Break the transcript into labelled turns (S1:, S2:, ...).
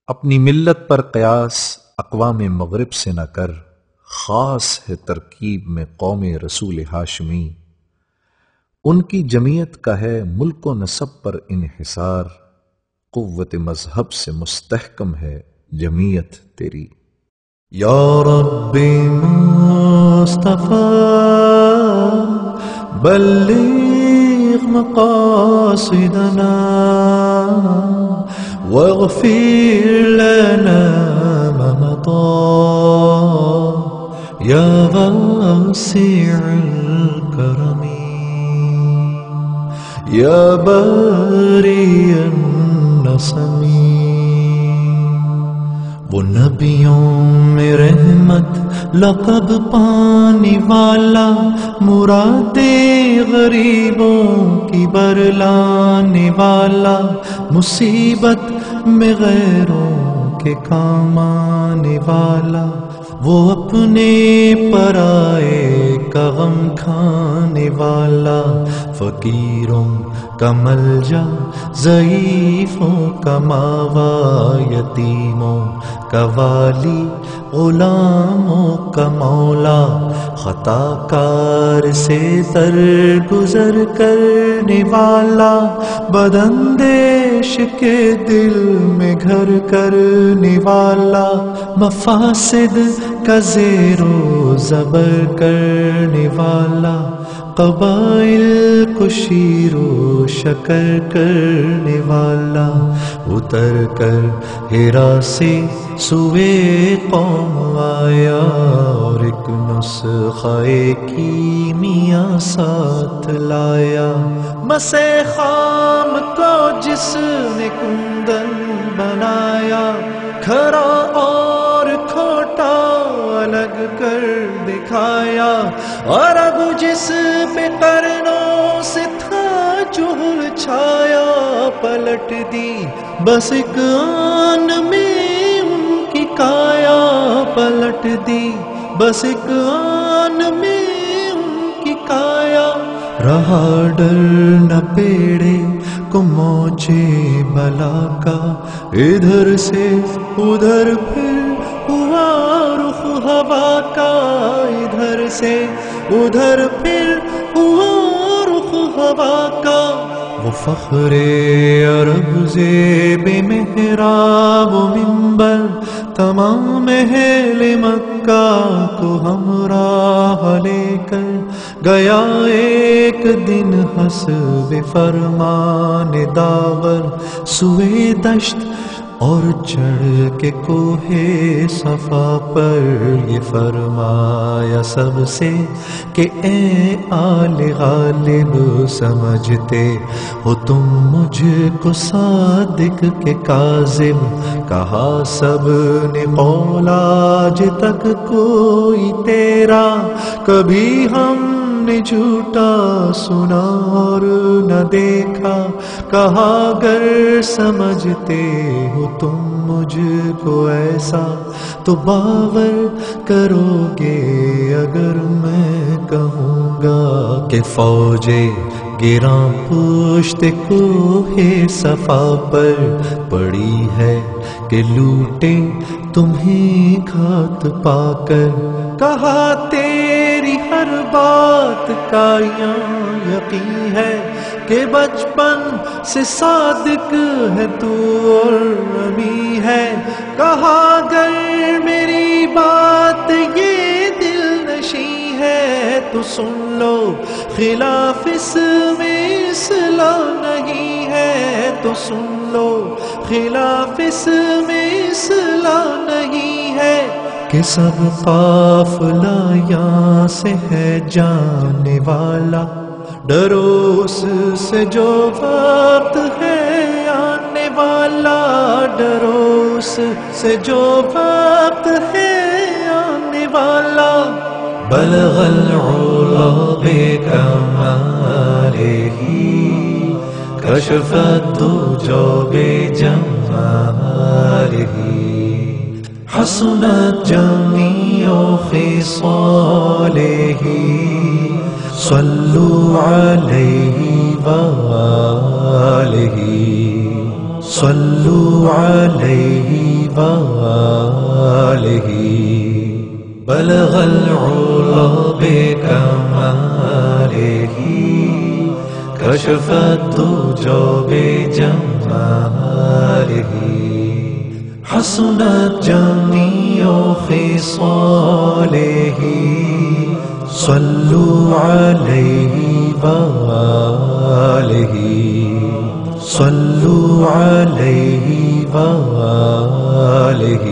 S1: اپنی ملت پر قیاس اقوام مغرب سے نہ کر، خاص ہے ترکیب میں قوم رسول ہاشمی۔ ان کی جمعیت کا ہے ملک و نسب پر انحصار، قوت مذہب سے مستحکم ہے جمعیت تیری۔
S2: یا رب مصطفیٰ بلغ مقاصدنا واغفر لنا ما مضى یا واسع الکرم یا باری النسم۔ وہ نبیوں میں رحمت لقب پانے والا، مراد غریبوں کی برلانے والا، مصیبت میں غیروں کے کام آنے والا، وہ اپنے پرائے کا غم کھانے والا، فقیروں کا ملجا ضعیفوں کا ماوا، یتیموں کا والی غلاموں کا مولا، خطا کار سے درگزر کرنے والا، بداندیش کے دل میں گھر کرنے والا، مفاسد کا زیر و زبر کرنے والا، قبائل کو شیر و شکر کرنے والا، اتر کر ہرا سے سوئے قوم آیا، اور ایک نسخہ کیمیا ساتھ لایا، مسے خام کو جس نے کندن بنایا، کھرا اور کھوٹا الگ کر دکھایا، اور اب جس پہ قرنوں سے تھا جہل چھایا، پلٹ دی بس ایک آن میں ان کی کایا، پلٹ دی بس ایک آن میں ان کی کایا، رہا ڈر نہ پیڑے کو موجے بلا کا، ادھر سے ادھر پھر ہوا رخ ہوا کا، ادھر سے ادھر پھر ہوا رخ ہوا کا، وہ فخر عرب زیب محراب و منبر، تمام اہل مکہ کو ہمراہ لے کر گیا ایک دن حسب فرمان داور سوئے دشت، اور چڑھ کے کوہ صفا پر یہ فرمایا سب سے کہ اے آل غالب، سمجھتے ہو تم مجھ کو صادق کے کاذب، کہا سب نے قول آج تک کوئی تیرا کبھی ہم نے جھوٹا سنا اور نہ دیکھا، کہا اگر سمجھتے ہو تم مجھ کو ایسا تو باور کرو گے اگر میں کہوں گا کہ فوجیں گراں پشت کوہ صفا پر پڑی ہے کہ لوٹے تمہیں گھات پا کر، کہا تیری ہر بات کا یہاں یقین ہے کہ بچپن سے صادق ہے تو اور نبی ہے، کہا اگر میری بات یہ دل نشیں ہے تو سن لو، خلاف اس میں اصلاح نہیں ہے تو سن لو، خلاف اس میں اصلاح نہیں ہے، کہ سب قافلہ یہاں سے ہے جانے والا، ڈرو اس سے جو وقت ہے آنے والا، ڈرو اس سے جو وقت ہے آنے والا، بلغ العلا بکمالہ کشف الدجى بجمالہ، حسنت جميع خصاله، صلوا عليه وآله، صلوا عليه وآله بلغ العلا بكماله كشف الدجى بجماله حسنت جميع خصاله صلوا عليه وآله صلوا عليه وآله